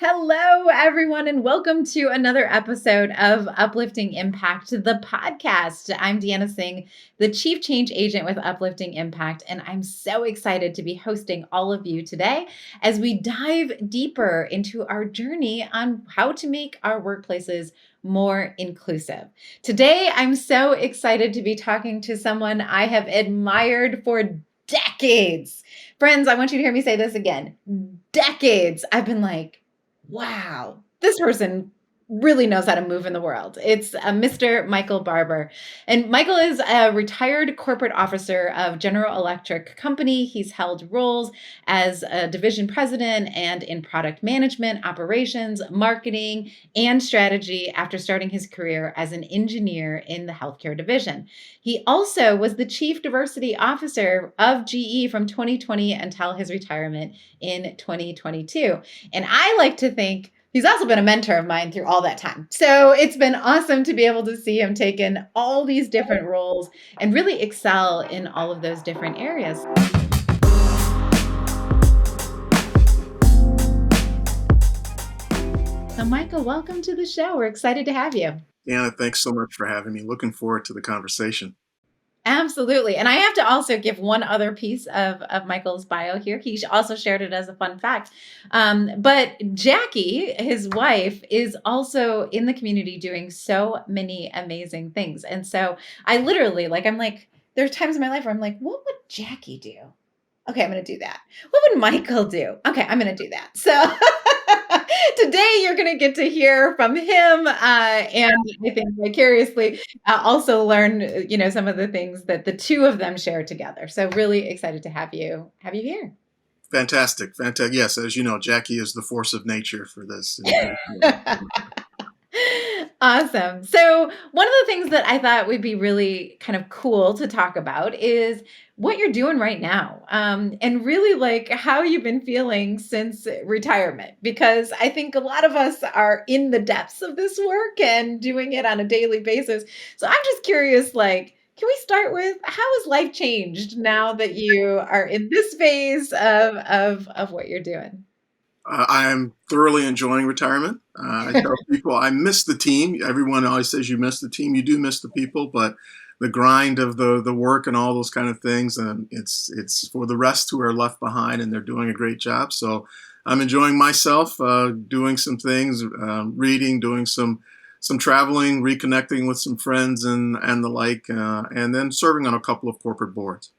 Hello, everyone, and welcome to another episode of Uplifting Impact, the podcast. I'm Deanna Singh, the Chief Change Agent with Uplifting Impact, and I'm so excited to be hosting all of you today as we dive deeper into our journey on how to make our workplaces more inclusive. Today, I'm so excited to be talking to someone I have admired for decades. Friends, I want you to hear me say this again. Decades. I've been like, wow, this person really knows how to move in the world. It's Mr. Michael Barber. And Michael is a retired corporate officer of General Electric Company. He's held roles as a division president and in product management, operations, marketing, and strategy after starting his career as an engineer in the healthcare division. He also was the chief diversity officer of GE from 2020 until his retirement in 2022. And I like to think he's also been a mentor of mine through all that time. So it's been awesome to be able to see him take in all these different roles and really excel in all of those different areas. So, Michael, welcome to the show. We're excited to have you. Deanna, thanks so much for having me. Looking forward to the conversation. Absolutely. And I have to also give one other piece of Michael's bio here. He also shared it as a fun fact. But Jackie, his wife, is also in the community doing so many amazing things. And so I literally, I'm like, there's times in my life where I'm like, what would Jackie do? Okay, I'm going to do that. What would Michael do? Okay, I'm going to do that. So today you're going to get to hear from him, and I think vicariously also learn, some of the things that the two of them share together. So really excited to have you here. Fantastic. Yes, as you know, Jackie is the force of nature for this. Awesome. So one of the things that I thought would be really kind of cool to talk about is what you're doing right now, and really like how you've been feeling since retirement, because I think a lot of us are in the depths of this work and doing it on a daily basis. So I'm just curious, can we start with how has life changed now that you are in this phase of what you're doing? I am thoroughly enjoying retirement. I tell people I miss the team. Everyone always says you miss the team. You do miss the people, but the grind of the work and all those kind of things, and it's for the rest who are left behind, and they're doing a great job. So I'm enjoying myself, doing some things, reading, doing some traveling, reconnecting with some friends and the like, and then serving on a couple of corporate boards.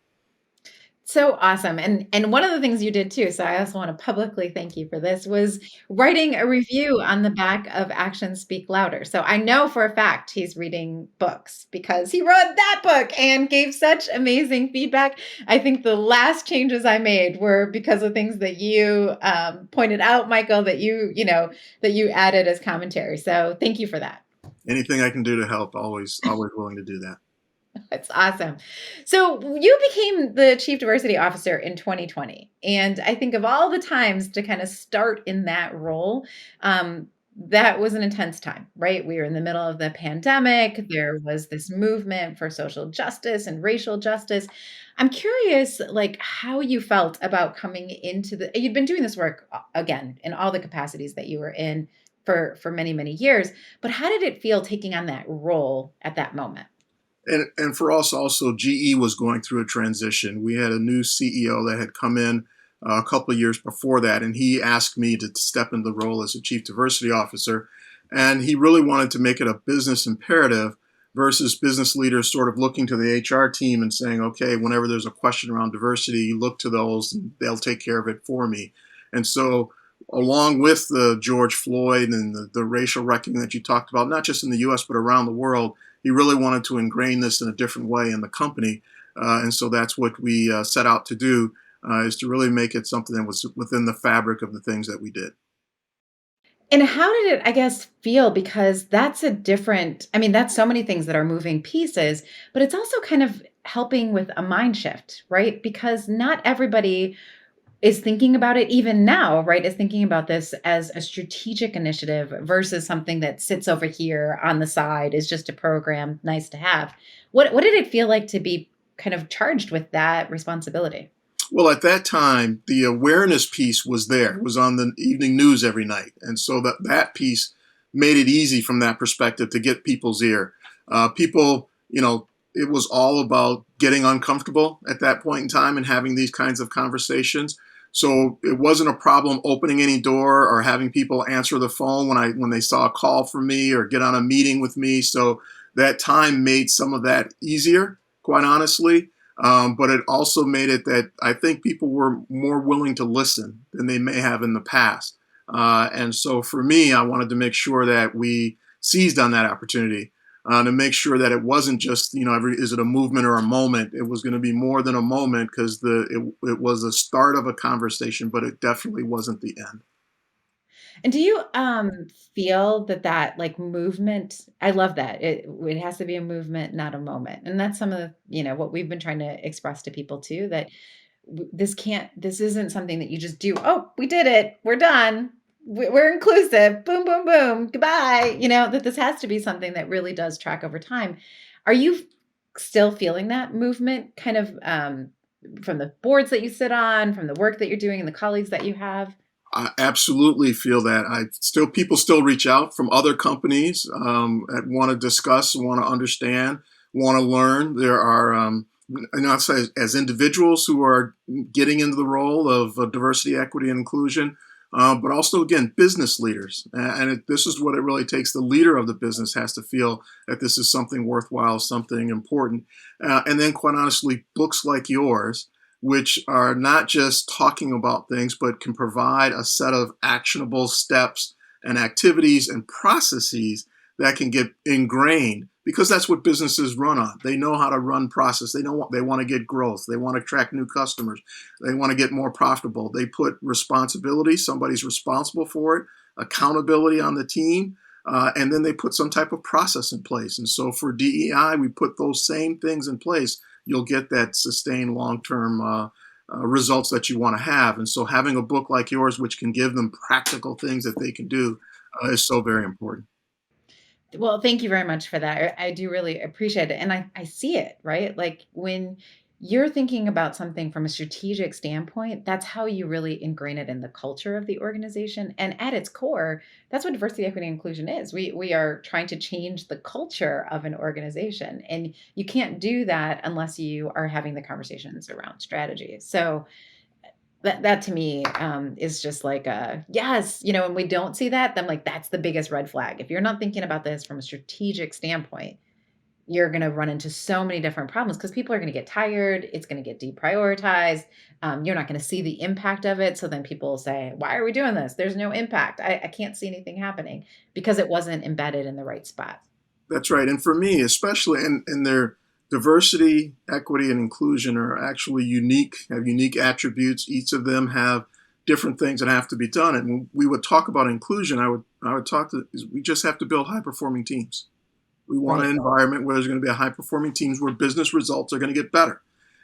So awesome. And one of the things you did too, so I also want to publicly thank you for this, was writing a review on the back of Actions Speak Louder. So I know for a fact he's reading books because he read that book and gave such amazing feedback. I think the last changes I made were because of things that you pointed out, Michael, that you added as commentary. So thank you for that. Anything I can do to help, always willing to do that. That's awesome. So you became the Chief Diversity Officer in 2020. And I think of all the times to kind of start in that role, that was an intense time, right? We were in the middle of the pandemic. There was this movement for social justice and racial justice. I'm curious, how you felt about coming into you'd been doing this work again in all the capacities that you were in for many, many years. But how did it feel taking on that role at that moment? And for us also, GE was going through a transition. We had a new CEO that had come in a couple of years before that, and he asked me to step into the role as a chief diversity officer. And he really wanted to make it a business imperative versus business leaders sort of looking to the HR team and saying, okay, whenever there's a question around diversity, you look to those and they'll take care of it for me. And so along with the George Floyd and the racial reckoning that you talked about, not just in the US, but around the world, he really wanted to ingrain this in a different way in the company. And so that's what we set out to do, is to really make it something that was within the fabric of the things that we did. And how did it, I guess, feel? Because that's that's so many things that are moving pieces, but it's also kind of helping with a mind shift, right? Because not everybody is thinking about it even now, right? Is thinking about this as a strategic initiative versus something that sits over here on the side, is just a program, nice to have. What did it feel like to be kind of charged with that responsibility? Well, at that time, the awareness piece was there. It was on the evening news every night, and so that piece made it easy from that perspective to get people's ear. People, it was all about getting uncomfortable at that point in time and having these kinds of conversations. So it wasn't a problem opening any door or having people answer the phone when they saw a call from me or get on a meeting with me. So that time made some of that easier, quite honestly. But it also made it that I think people were more willing to listen than they may have in the past. And so for me, I wanted to make sure that we seized on that opportunity to make sure that it wasn't just, is it a movement or a moment? It was going to be more than a moment because it was the start of a conversation, but it definitely wasn't the end. And do you, feel that, like, movement I love that. It has to be a movement, not a moment, and that's some of the what we've been trying to express to people too, that this isn't something that you just do, "Oh, we did it. We're done. We're inclusive. Boom, boom, boom. Goodbye." That this has to be something that really does track over time. Are you still feeling that movement kind of, from the boards that you sit on, from the work that you're doing and the colleagues that you have? I absolutely feel that. People still reach out from other companies that want to discuss, want to understand, want to learn. There are, I'd say, as individuals who are getting into the role of diversity, equity, and inclusion, but also again business leaders. This is what it really takes. The leader of the business has to feel that this is something worthwhile, something important, and then, quite honestly, books like yours, which are not just talking about things, but can provide a set of actionable steps and activities and processes that can get ingrained because that's what businesses run on. They know how to run process. They want to get growth. They want to attract new customers. They want to get more profitable. They put responsibility. Somebody's responsible for it. Accountability on the team. And then they put some type of process in place. And so for DEI, we put those same things in place. You'll get that sustained long-term results that you want to have. And so having a book like yours, which can give them practical things that they can do, is so very important. Well, thank you very much for that. I do really appreciate it. And I see it, right? Like when you're thinking about something from a strategic standpoint, that's how you really ingrain it in the culture of the organization. And at its core, that's what diversity, equity, and inclusion is. We are trying to change the culture of an organization. And you can't do that unless you are having the conversations around strategy. So that to me, is just like a yes, when we don't see that, then, like, that's the biggest red flag. If you're not thinking about this from a strategic standpoint, you're gonna run into so many different problems because people are gonna get tired, it's gonna get deprioritized, you're not gonna see the impact of it, so then people will say, "Why are we doing this? There's no impact. I can't see anything happening," because it wasn't embedded in the right spot. That's right. And for me, especially in their diversity, equity, and inclusion are actually unique, have unique attributes. Each of them have different things that have to be done. And when we would talk about inclusion, I would talk to we just have to build high performing teams. We want an Right. environment where there's going to be a high performing teams where business results are going to get better.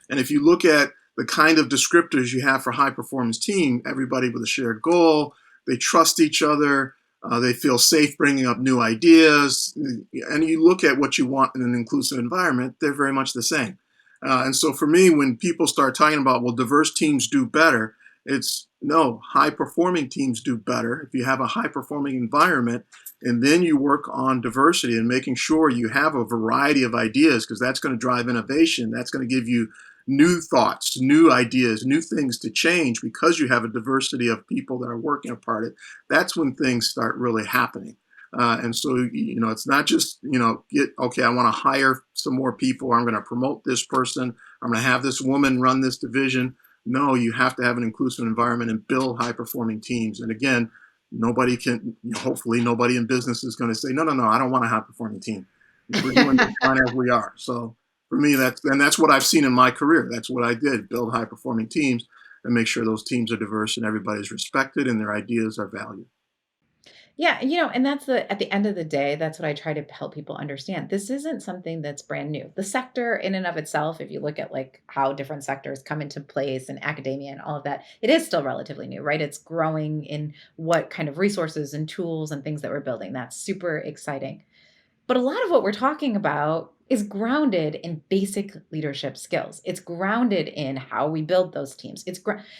And if you look at the kind of descriptors you have for high performance team, everybody with a shared goal, they trust each other, they feel safe bringing up new ideas, and you look at what you want in an inclusive environment, they're very much the same. And so for me, when people start talking about, well, diverse teams do better, it's no, high performing teams do better. If you have a high performing environment, and then you work on diversity and making sure you have a variety of ideas, because that's going to drive innovation. That's going to give you new thoughts, new ideas, new things to change because you have a diversity of people that are working a part of it. That's when things start really happening. And so, it's not just, okay, I want to hire some more people, or I'm going to promote this person, I'm going to have this woman run this division. No, you have to have an inclusive environment and build high performing teams. And again, hopefully, nobody in business is going to say, no, no, no, I don't want a high performing team. We're doing just fine as we are. So for me, that's what I've seen in my career. That's what I did: build high performing teams and make sure those teams are diverse and everybody's respected and their ideas are valued. Yeah, and that's at the end of the day, that's what I try to help people understand. This isn't something that's brand new. The sector in and of itself, if you look at like how different sectors come into place and academia and all of that, it is still relatively new, right? It's growing in what kind of resources and tools and things that we're building. That's super exciting. But a lot of what we're talking about is grounded in basic leadership skills. It's grounded in how we build those teams.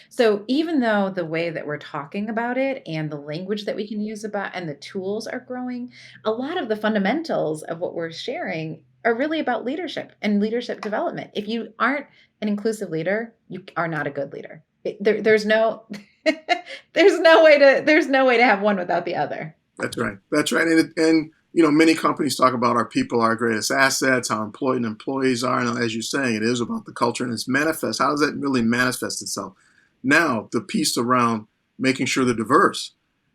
So even though the way that we're talking about it and the language that we can use about and the tools are growing, a lot of the fundamentals of what we're sharing are really about leadership and leadership development. If you aren't an inclusive leader, you are not a good leader. There's no there's no way to have one without the other. That's right. That's right. And many companies talk about our people are our greatest assets, how important employees are. And as you're saying, it is about the culture and it's manifest. How does that really manifest itself? Now, the piece around making sure they're diverse.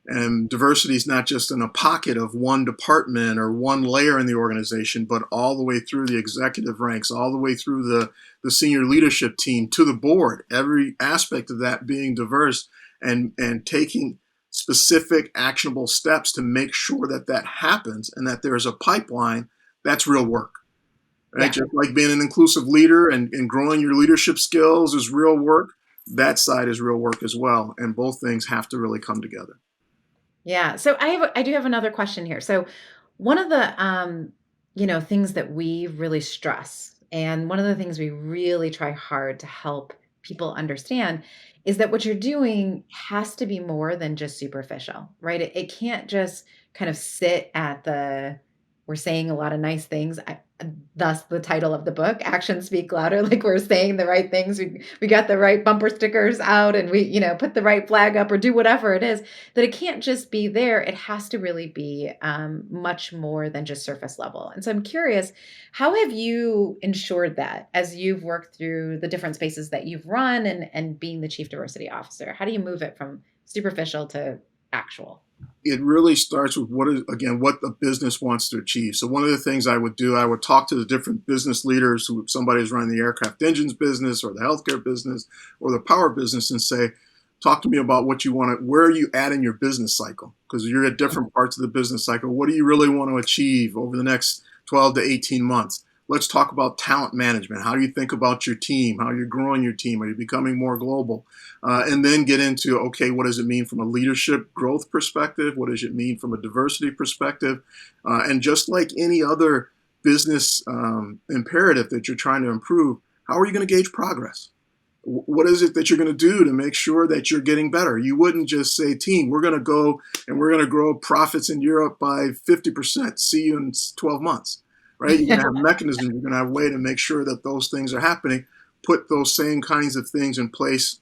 And diversity is not just in a pocket of one department or one layer in the organization, but all the way through the executive ranks, all the way through the senior leadership team to the board. Every aspect of that being diverse and taking specific actionable steps to make sure that that happens and that there's a pipeline. That's real work, right? Yeah. Just like being an inclusive leader and growing your leadership skills is real work. That side is real work as well. And both things have to really come together. Yeah. So I do have another question here. So one of the things that we really stress and one of the things we really try hard to help people understand is that what you're doing has to be more than just superficial, right? It can't just kind of sit at the we're saying a lot of nice things. Thus the title of the book, Actions Speak Louder. Like we're saying the right things. We got the right bumper stickers out and we, put the right flag up or do whatever it is, that it can't just be there. It has to really be much more than just surface level. And so I'm curious, how have you ensured that as you've worked through the different spaces that you've run and being the chief diversity officer? How do you move it from superficial to actual? It really starts with what the business wants to achieve. So one of the things I would do, I would talk to the different business leaders who somebody's running the aircraft engines business or the healthcare business or the power business and say, talk to me about what you want to, where are you at in your business cycle? Because you're at different parts of the business cycle. What do you really want to achieve over the next 12 to 18 months? Let's talk about talent management. How do you think about your team? How you're growing your team? Are you becoming more global? And then get into, okay, what does it mean from a leadership growth perspective? What does it mean from a diversity perspective? And just like any other business imperative that you're trying to improve, how are you going to gauge progress? What is it that you're going to do to make sure that you're getting better? You wouldn't just say, team, we're going to go and we're going to grow profits in Europe by 50%. See you in 12 months. Right? You're going to have mechanisms. You're going to have a way to make sure that those things are happening. Put those same kinds of things in place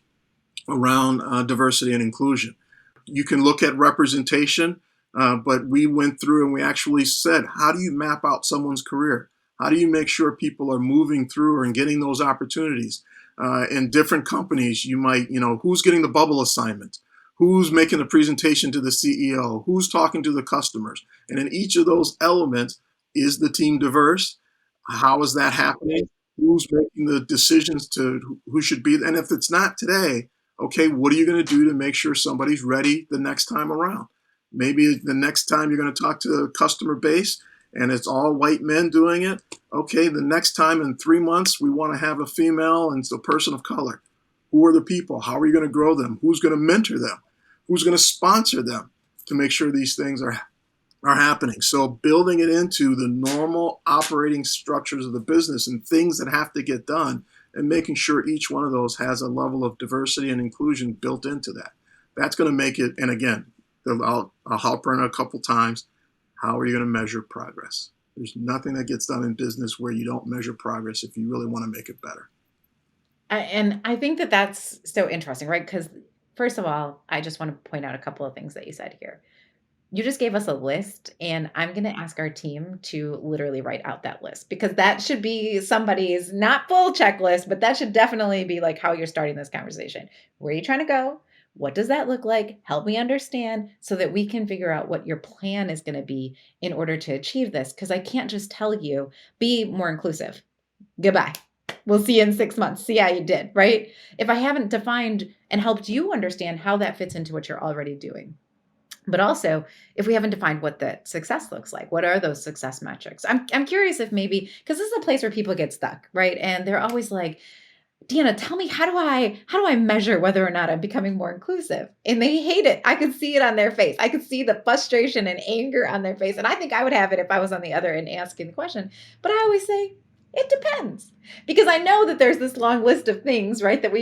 around diversity and inclusion. You can look at representation, but we went through and we actually said, how do you map out someone's career? How do you make sure people are moving through and getting those opportunities? In different companies, you might, who's getting the bubble assignment? Who's making the presentation to the CEO? Who's talking to the customers? And in each of those elements, is the team diverse? How is that happening? Who's making the decisions to who should be? And if it's not today, okay, what are you going to do to make sure somebody's ready the next time around? Maybe the next time you're going to talk to the customer base and it's all white men doing it. Okay, the next time in 3 months, we want to have a female and a person of color. Who are the people? How are you going to grow them? Who's going to mentor them? Who's going to sponsor them to make sure these things are happening? So building it into the normal operating structures of the business and things that have to get done and making sure each one of those has a level of diversity and inclusion built into that. That's going to make it, and again, I'll hop on a couple times, how are you going to measure progress? There's nothing that gets done in business where you don't measure progress if you really want to make it better. And I think that that's so interesting, right? Because first of all, I just want to point out a couple of things that you said here. You just gave us a list, and I'm going to ask our team to literally write out that list because that should be somebody's not full checklist, but that should definitely be like how you're starting this conversation. Where are you trying to go? What does that look like? Help me understand so that we can figure out what your plan is going to be in order to achieve this. Because I can't just tell you, be more inclusive. Goodbye. We'll see you in 6 months. See how you did, right? If I haven't defined and helped you understand how that fits into what you're already doing. But also, if we haven't defined what the success looks like, what are those success metrics? I'm curious if maybe, because this is a place where people get stuck, right? And they're always like, Deanna, tell me, how do I measure whether or not I'm becoming more inclusive? And they hate it. I could see it on their face. I could see the frustration and anger on their face. And I think I would have it if I was on the other end asking the question. But I always say, it depends. Because I know that there's this long list of things, right, that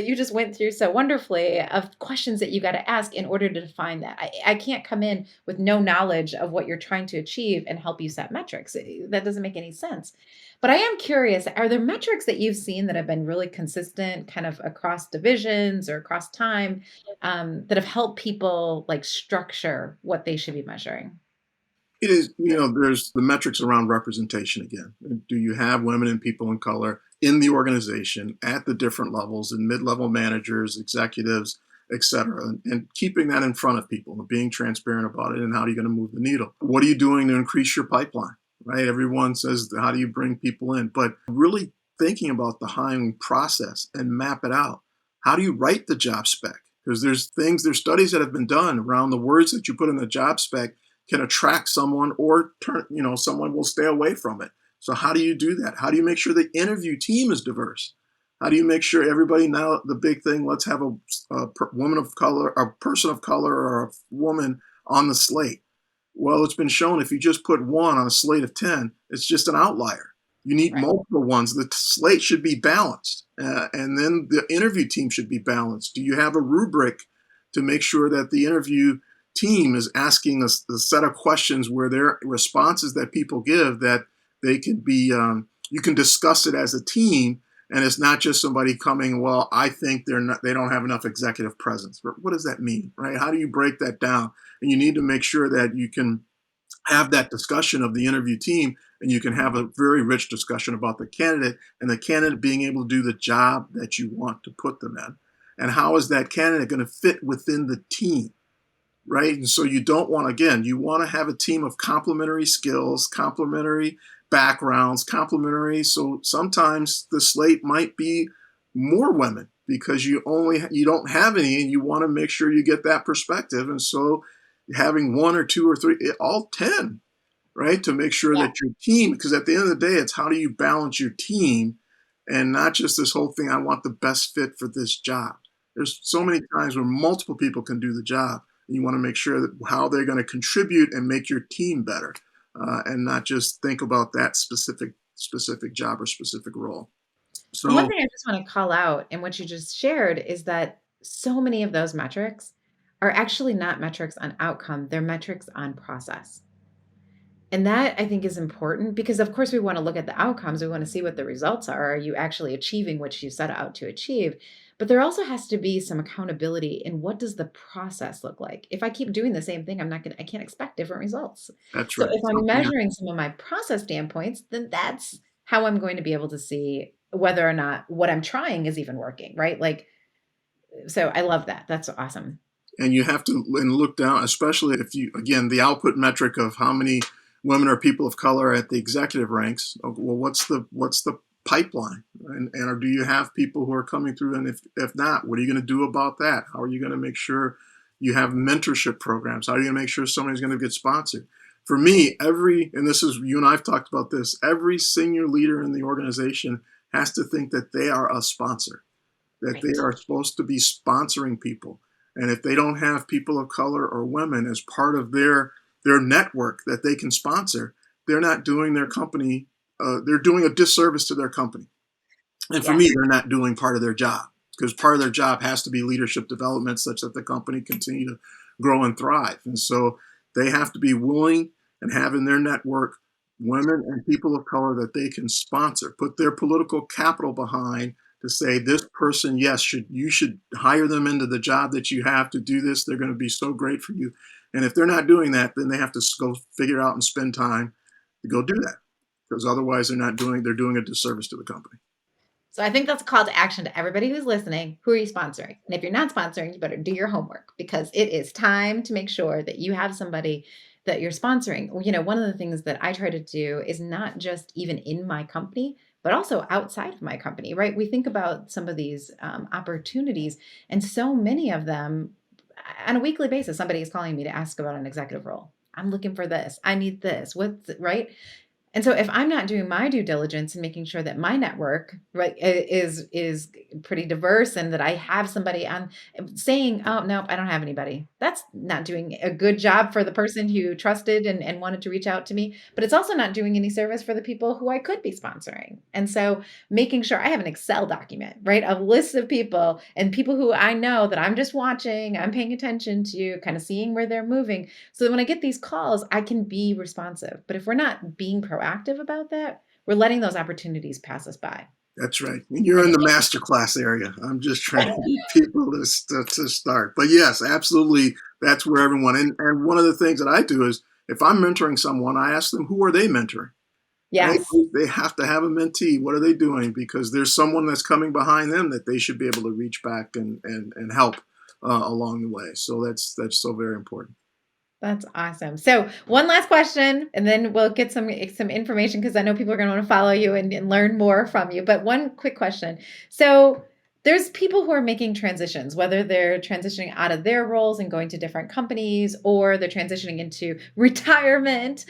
you just went through so wonderfully, of questions that you got to ask in order to define that. I can't come in with no knowledge of what you're trying to achieve and help you set metrics. That doesn't make any sense. But I am curious, are there metrics that you've seen that have been really consistent kind of across divisions or across time, that have helped people like structure what they should be measuring? It is, there's the metrics around representation again. Do you have women and people in color in the organization at the different levels, and mid-level managers, executives, et cetera, and keeping that in front of people and being transparent about it, and how are you going to move the needle? What are you doing to increase your pipeline, right? Everyone says, how do you bring people in? But really thinking about the hiring process and map it out. How do you write the job spec? Because there's studies that have been done around the words that you put in the job spec can attract someone, or someone will stay away from it. So how do you do that? How do you make sure the interview team is diverse? How do you make sure everybody, now the big thing, let's have a woman of color, a person of color, or a woman on the slate? Well, it's been shown if you just put one on a slate of 10, it's just an outlier. You need Right. multiple ones. The slate should be balanced. And then the interview team should be balanced. Do you have a rubric to make sure that the interview team is asking a set of questions where their responses that people give, that they can be, you can discuss it as a team, and it's not just somebody coming, well, I think they don't have enough executive presence. What does that mean, right? How do you break that down? And you need to make sure that you can have that discussion of the interview team, and you can have a very rich discussion about the candidate, and the candidate being able to do the job that you want to put them in. And how is that candidate going to fit within the team? Right? And so you don't want, again, you want to have a team of complementary skills, complementary backgrounds, complementary. So sometimes the slate might be more women because you don't have any, and you want to make sure you get that perspective. And so having one or two or three, all 10, right? To make sure Yeah. that your team, because at the end of the day, it's how do you balance your team, and not just this whole thing, I want the best fit for this job. There's so many times where multiple people can do the job. You want to make sure that how they're going to contribute and make your team better, and not just think about that specific job or specific role. And one So thing I just want to call out in what you just shared is that so many of those metrics are actually not metrics on outcome, they're metrics on process. And that I think is important because, of course, we want to look at the outcomes. We want to see what the results are. Are you actually achieving what you set out to achieve? But there also has to be some accountability in what does the process look like? If I keep doing the same thing, I can't expect different results. that's So right. if I'm Something measuring some of my process standpoints, then that's how I'm going to be able to see whether or not what I'm trying is even working, right? Like, so I love that. That's awesome. and you have to and look down, especially if you, again, the output metric of how many women or people of color at the executive ranks. Well, what's the pipeline, and or do you have people who are coming through? And if not, what are you going to do about that? How are you going to make sure you have mentorship programs? How are you going to make sure somebody's going to get sponsored? For me, and this is, you and I've talked about this, every senior leader in the organization has to think that they are a sponsor, that they Right. are supposed to be sponsoring people. And if they don't have people of color or women as part of their network that they can sponsor, they're not doing their company, they're doing a disservice to their company. And for me, Yes. they're not doing part of their job, because part of their job has to be leadership development such that the company continue to grow and thrive. And so they have to be willing and have in their network women and people of color that they can sponsor, put their political capital behind, to say this person, yes, you should hire them into the job that you have to do this. They're going to be so great for you. And if they're not doing that, then they have to go figure out and spend time to go do that, because otherwise they're doing a disservice to the company. So I think that's a call to action to everybody who's listening. Who are you sponsoring? And if you're not sponsoring, you better do your homework because it is time to make sure that you have somebody that you're sponsoring. One of the things that I try to do is not just even in my company, but also outside of my company, right? We think about some of these opportunities, and so many of them on a weekly basis, somebody is calling me to ask about an executive role. I'm looking for this. I need this. What's right? And so if I'm not doing my due diligence and making sure that my network, right, is pretty diverse and that I have somebody on saying, oh, nope, I don't have anybody. That's not doing a good job for the person who trusted and wanted to reach out to me, but it's also not doing any service for the people who I could be sponsoring. And so making sure I have an Excel document, right, a list of people and people who I know that I'm just watching, I'm paying attention to, kind of seeing where they're moving, so that when I get these calls, I can be responsive. But if we're not being proactive about that, we're letting those opportunities pass us by. That's right. And you're And in it the masterclass area. I'm just trying to get people to start. But yes, absolutely. That's where everyone, and one of the things that I do is if I'm mentoring someone, I ask them, who are they mentoring? Right? yes, They have to have a mentee. What are they doing? Because there's someone that's coming behind them that they should be able to reach back and help along the way. So that's so very important. that's awesome. So one last question, and then we'll get some information because I know people are going to want to follow you and learn more from you. But one quick question. So there's people who are making transitions, whether they're transitioning out of their roles and going to different companies, or they're transitioning into retirement.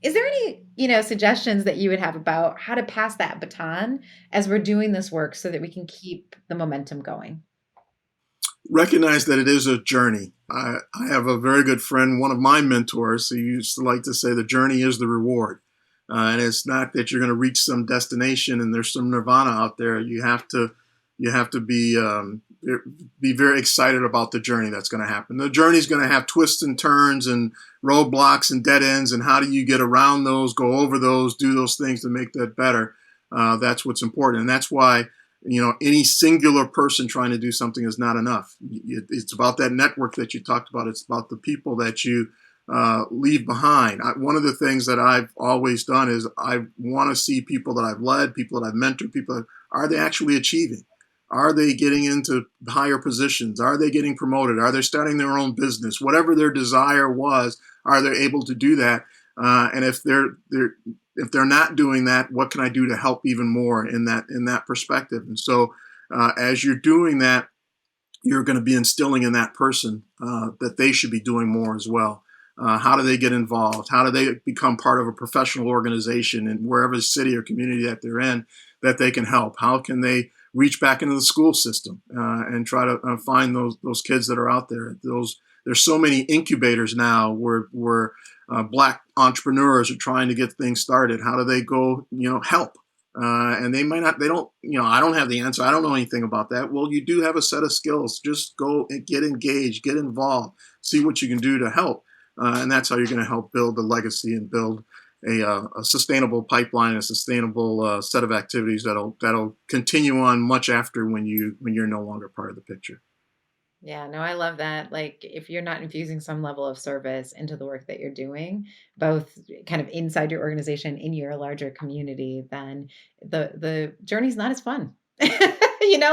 Is there any, suggestions that you would have about how to pass that baton as we're doing this work so that we can keep the momentum going? Recognize that it is a journey. I have a very good friend, one of my mentors, who used to like to say the journey is the reward. And it's not that you're going to reach some destination and there's some nirvana out there. You have to be very excited about the journey that's going to happen. The journey is going to have twists and turns and roadblocks and dead ends. And how do you get around those, go over those, do those things to make that better? That's what's important. And that's why any singular person trying to do something is not enough. It's about that network that you talked about. It's about the people that you leave behind. One of the things that I've always done is I want to see people that I've led, people that I've mentored, are they actually achieving? Are they getting into higher positions? Are they getting promoted? Are they starting their own business? Whatever their desire was, are they able to do that? And if they're not doing that, what can I do to help even more in that perspective? And so, as you're doing that, you're going to be instilling in that person that they should be doing more as well. How do they get involved? How do they become part of a professional organization in wherever city or community that they're in that they can help? How can they reach back into the school system and try to find those kids that are out there? There's so many incubators now where Black entrepreneurs are trying to get things started. How do they go, help? And they might not, they don't, I don't have the answer. I don't know anything about that. Well, you do have a set of skills. Just go and get engaged, get involved, see what you can do to help. And that's how you're going to help build a legacy and build a sustainable pipeline, a sustainable set of activities that'll continue on much after when you're no longer part of the picture. Yeah, no, I love that. Like, if you're not infusing some level of service into the work that you're doing, both kind of inside your organization, in your larger community, then the journey's not as fun.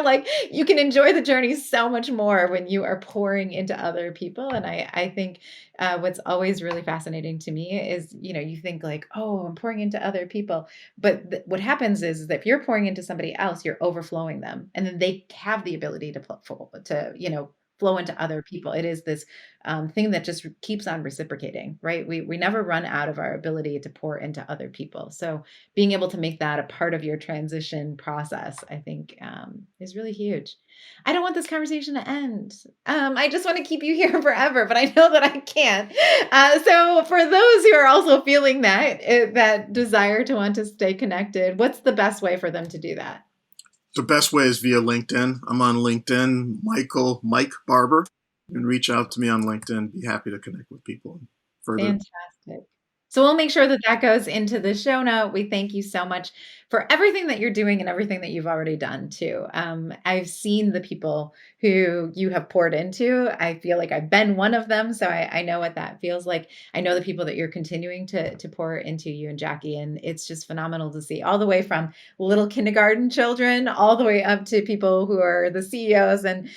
Like you can enjoy the journey so much more when you are pouring into other people. And I think what's always really fascinating to me is, you think like, oh, I'm pouring into other people. But what happens is that if you're pouring into somebody else, you're overflowing them. And then they have the ability to flow into other people. It is this thing that just keeps on reciprocating, right? We never run out of our ability to pour into other people. So being able to make that a part of your transition process, I think, is really huge. I don't want this conversation to end. I just want to keep you here forever, but I know that I can't. So for those who are also feeling that desire to want to stay connected, what's the best way for them to do that? The best way is via LinkedIn. I'm on LinkedIn, Mike Barber. You can reach out to me on LinkedIn. Be happy to connect with people further. Fantastic. So we'll make sure that that goes into the show note. We thank you so much for everything that you're doing and everything that you've already done too. I've seen the people who you have poured into. I feel like I've been one of them, so I know what that feels like. I know the people that you're continuing to pour into, you and Jackie, and it's just phenomenal to see, all the way from little kindergarten children all the way up to people who are the CEOs and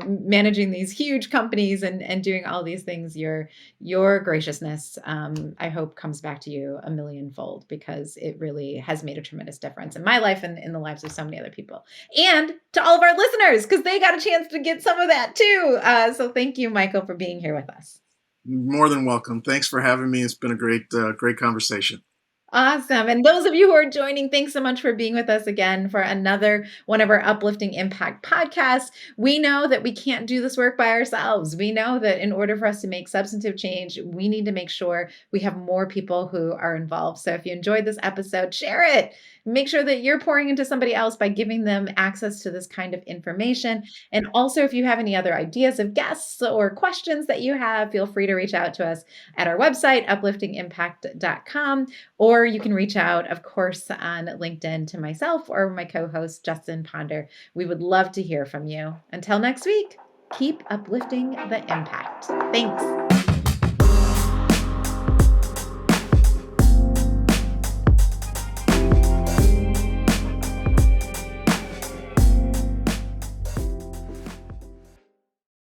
managing these huge companies and doing all these things. Your graciousness, I hope, comes back to you a millionfold, because it really has made a tremendous difference in my life and in the lives of so many other people. And to all of our listeners, because they got a chance to get some of that too. So thank you, Michael, for being here with us. More than welcome. Thanks for having me. It's been a great conversation. Awesome. And those of you who are joining, thanks so much for being with us again for another one of our Uplifting Impact podcasts. We know that we can't do this work by ourselves. We know that in order for us to make substantive change, we need to make sure we have more people who are involved. So if you enjoyed this episode, share it. Make sure that you're pouring into somebody else by giving them access to this kind of information. And also, if you have any other ideas of guests or questions that you have, feel free to reach out to us at our website, upliftingimpact.com. Or you can reach out, of course, on LinkedIn to myself or my co host, Justin Ponder. We would love to hear from you. Until next week, keep uplifting the impact. Thanks.